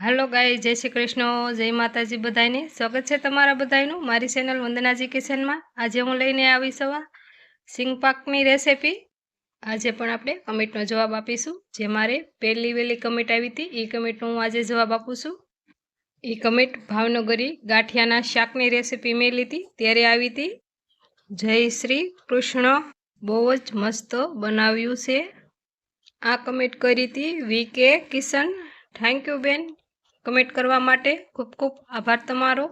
Hello गाय जय श्री कृष्ण जय माताजी बधाईने स्वागत है तमारा बधाईनु मारी चेनल वंदनाजी किचन में। आज हूँ लईने आवी सवा सींग पाकनी रेसिपी। आज पण आपणे कमेंटनो जवाब आपीशुं। जे मारे पहली वेली कमेंट आई थी ए कमेंटनो हूँ आज जवाब आपू छुं। ए कमेंट भावनगरी गाठियाना शाकनी रेसिपी मेली थी त्यारे आवी थी। जय श्री कृष्ण बहु ज मस्त बनाव्युं छे। आ कमेंट करी थी वीके किशन। थैंक यू बेन कमेंट करवा माटे खूब खूब आभार तमारो।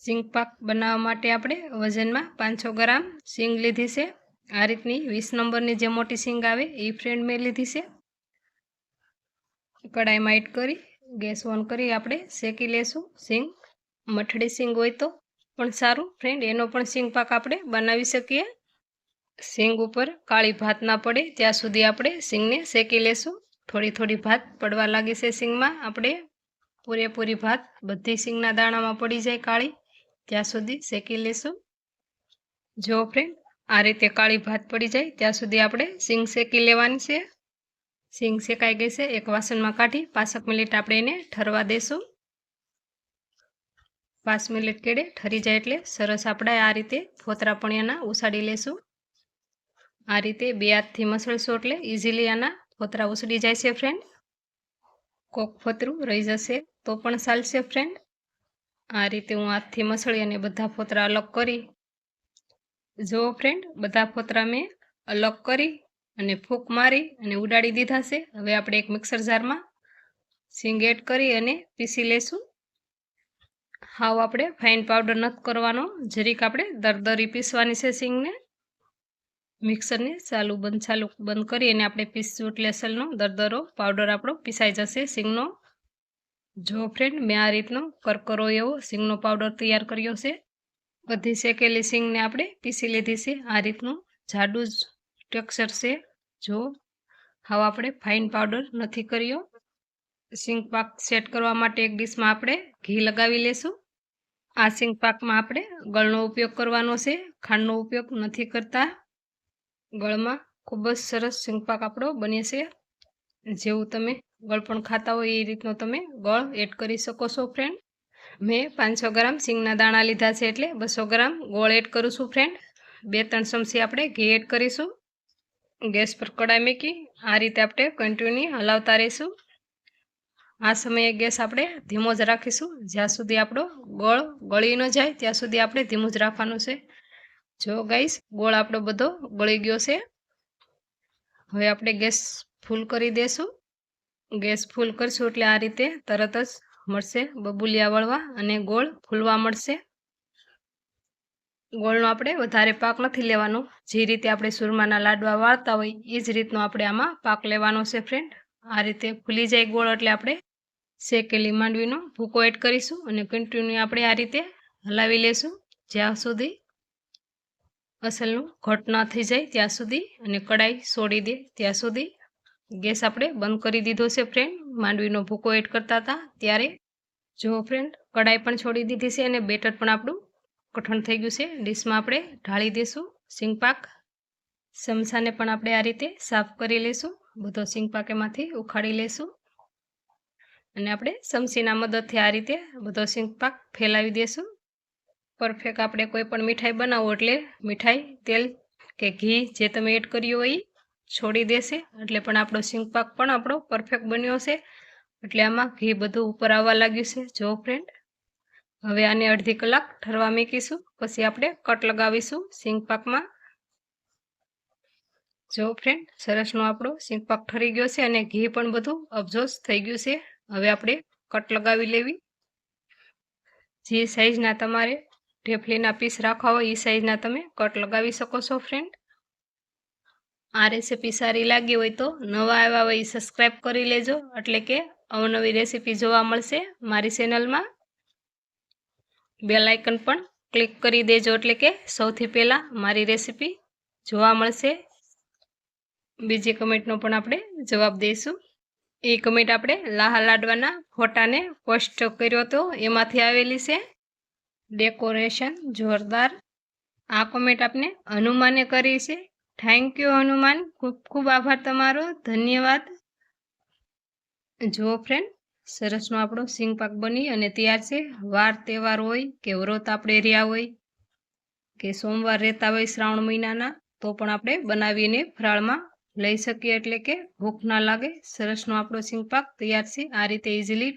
सींग पाक बनावा माटे आपणे वजन में 500 ग्राम सींग लीधी से। आ रीतनी 20 नंबरनी जे मोटी सींग आवे ए फ्रेंड में लीधी से। कढ़ाई में एड करी गैस ऑन करी आपणे शेकी लेशुं। सींग मठड़ी सींग होय तो पण सारूं फ्रेंड, एनो पण सींग पाक आपणे बनावी सकीए। सींग उपर काળી भात ना पड़े त्यां सुधी आपणे सींग ने शेकी लेशुं। थोड़ी थोड़ी भात पड़वा लागी से सींग में आपणे पूरेपूरी भात बधी सींगना दाणा में पड़ी जाए काળી त्यां सुधी शेकी लेशुं। जो फ्रेंड आ रीते काળી भात पड़ी जाए त्यां सुधी आपणे सींग शेकी लेवानी छे। सींग शेकाई गई है एक वासन में काढी 5 मिनिट आपणे एने ठरवा देशुं। 5 मिनिट केड़े ठरी जाए एटले सरस आपणे आ रीते फोतरा पण एना उसाड़ी लेशुं। आ रीते बे हाथथी मसळशो एटले इजीली आना फोतरा उसड़ी जाय छे फ्रेंड। कोक फोतरू रही जशे तो पण चालशे फ्रेंड। आ रीते हूँ हाथथी मसળી अने बधा फोतरा अलग करी। जो फ्रेंड बधा फोतरा में अलग करी अने फूक मारी अने उडाड़ी दीधा छे। हवे आपणे एक मिक्सर जार में सींग एड करी अने पीसी लेशुं। हाव आपणे फाइन पाउडर नथी करवानो, जरीक आपणे दरदरी पीसवानी छे सींग ने। मिक्सर ने चालू बंद करी अने आपणे पीसशुं एटले असलनो दरदरो पाउडर आपणो पीसाई जशे सींगनो। जो फ्रेंड मैं आ रीतनो करकरो एवो सींगनो पाउडर तैयार कर्यो छे। बधी शेकेली सींग ने आपणे पीसी लीधी छे। आ रीतनु जाडू ज टेक्सचर छे। जो हाव आपणे फाइन पाउडर नथी कर्यो। सींग पाक सेट करवा माटे एक डिश में आपणे घी लगावी लेशुं। आ सींग पाक में आपणे गळनो उपयोग करवानो छे, खांडनो उपयोग नथी करता। गळ में खूब ज सरस सींग पाक आपणो बने छे। जेवुं तमे गळ पण खाता हो ए रीतनो तमे गळ एड करी शको छो फ्रेंड। मैं 500 ग्राम सींगना दाणा लीधा छे एटले 200 ग्राम गोळ एड करूँ छुं फ्रेंड। 2-3 चमची आपणे घी एड करीशुं। गैस पर कढ़ाई मूकी आ रीते आपणे कन्टिन्यू हलावता रहीशुं। आ समये गैस आपणे धीमो ज राखीशुं ज्यां सुधी आपणो गोळ गળી न जाय त्यां सुधी आपणे धीमું ज राखवानुं छे। जो गाइस गोळ आपणो बधो गળી गयो छे। हवे आपणे गैस फूल करी देशुं। गैस फूल करशुं एटले आ रीते तरत ज मळशे बबुलिया वळवा अने गोळ फूलवा मळशे। गोळनो आपणे वधारे पाक नथी लेवानो, जे रीते आपणे सुरमाना लाडवा वाळता होय ए ज रीतनो आपणे आमां पाक लेवानो छे फ्रेंड। आ रीते फूली जाय गोळ एटले आपणे शेकेली मांडवीनो भूको एड करीशुं अने कन्टिन्यू आपणे आ रीते हलावी लेशुं ज्यां सुधी असलनुं घट न थई जाय त्यां सुधी अने कढ़ाई सोड़ी दे त्यां सुधी। गैस आपणे बंद करी दीधो छे फ्रेंड। मांडवीनो भूको एड करता था त्यारे। जो फ्रेंड कढ़ाई पण छोड़ी दीधी छे अने बेटर पण आपणुं कठण थई गयुं छे। डिश में आपणे ढाળી देशुं सींग पाक। चमचाने पण आपणे आ रीते साफ करी लेशुं। बधो सींग पाक एमांथी उखाड़ी लेशुं अने आपणे चमचीना मददथी आ रीते बधो सींग पाक फैलावी देशुं। परफेक्ट आपणे कोई पण मीठाई बनावो एटले मीठाई तेल के घी जे तमे एड कर्युं होय छोड़ी देशे एटले पण आपणो सींग पाक पण आपणो परफेक्ट बन्यो छे। एटले आमां घी बधुं उपर आववा लाग्युं छे। जो फ्रेंड हवे आने अर्धी कलाक ठरवा मूकीशुं पछी आपणे कट लगावीशुं सींग पाक में। जो फ्रेंड सरसनो आपणो सींग पाक ठरी गयो छे अने घी पण बधुं अबजोस थई गयुं छे। हवे आपणे कट लगावी लेवी। जे साइजना तमारे ढेफलीना पीस राखवा होय ए साइजना तमे कट लगावी शको छो फ्रेंड। आ रेसिपी सारी लागी होय तो नवा आव्या होय सब्सक्राइब करी लेजो एटले के अवनवी रेसिपी जोवा मळशे मारी चेनल में। बेल आइकन पण क्लिक करी देजो एटले के सौथी पहेला मारी रेसिपी जोवा मळशे। बीजी कमेंटनो पण आपणे जवाब देशुं। ए कमेंट आपणे लाहा लाडवाना फोटाने पोस्ट कर्यो तो एमांथी आवेली छे। डेकोरेशन जोरदार। आ कमेंट आपने हनुमाने करी छे। थैंक यू हनुमान, खूब खूब आभार तमारो, धन्यवाद। जो फ्रेंड સરસનો આપણો સિંગ પાક બની અને તૈયાર છે. વાર તહેવાર હોય કે વ્રત આપણે રહ્યા હોય કે સોમવાર રહેતા હોય શ્રાવણ મહિનાના તો પણ આપણે બનાવીને ફરાળમાં લઈ શકીએ, એટલે કે ભૂખ ના લાગે. સરસનો આપણો સિંગ પાક તૈયાર છે. આ રીતે ઇઝીલી